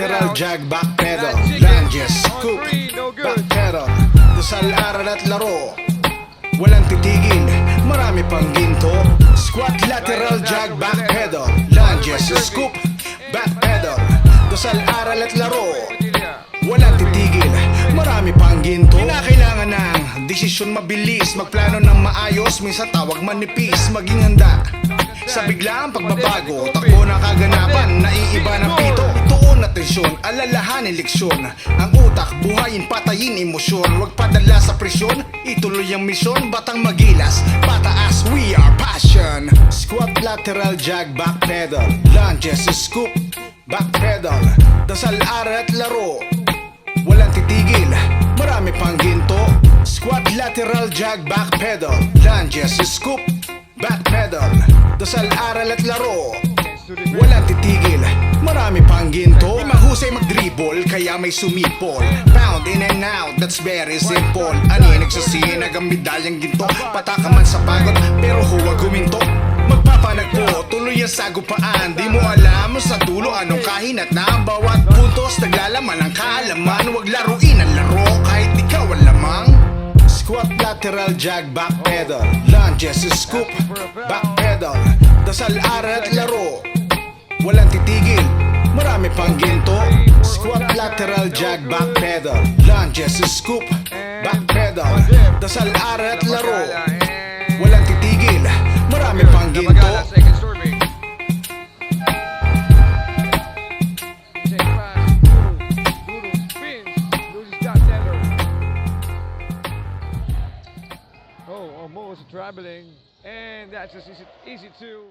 lateral jag, back pedal, lunges, scoop, back pedal. Dasal, aral at laro, walang titigil, marami pang ginto. Squat, lateral jag, back pedal, lunges, scoop, back pedal. Dasal, aral at laro, walang titigil, marami pang ginto. Kinakailangan ng desisyon mabilis, magplano ng maayos, minsan tawag manipis. Maging handa sa biglaang pagbabago, takbo ng kaganapan, naiiba ng pito. Tuon na tensyon, alalahanin leksyon. Ang utak, buhayin, patayin emosyon. Huwag padala sa presyon, ituloy ang misyon. Batang magilas, pataas, we are passion. Squat, lateral jag, back pedal, lunges, scoop, back pedal. Dasal, aral at laro, walang titigil, marami pang ginto. Squat, lateral jag, back pedal, lunges, scoop, back pedal. Dasal, aral at laro, walang titigil, marami pang ginto. Di mahusay mag-dribble, kaya may sumipol. Pound in and out, that's very simple. Ani nagsasinag ang medalyang ginto. Pataka man sa pagod, pero huwag guminto. Magpapanagpo, tuloy ang sagupaan. Di mo alam sa dulo anong kahinat na. Bawat puntos naglalaman ang kaalaman. Huwag laruin ang laro kahit ikaw ang lamang. Squat, lateral jag, back pedal, lunges, scoop, back pedal. Dasal, aral at laro, walang titigil, marami pang ginto. Squat, lateral jag, back pedal, lunges, scoop, back pedal. Dasal, aral at laro, walang titigil, marami pang ginto. Almost traveling, and that's just easy to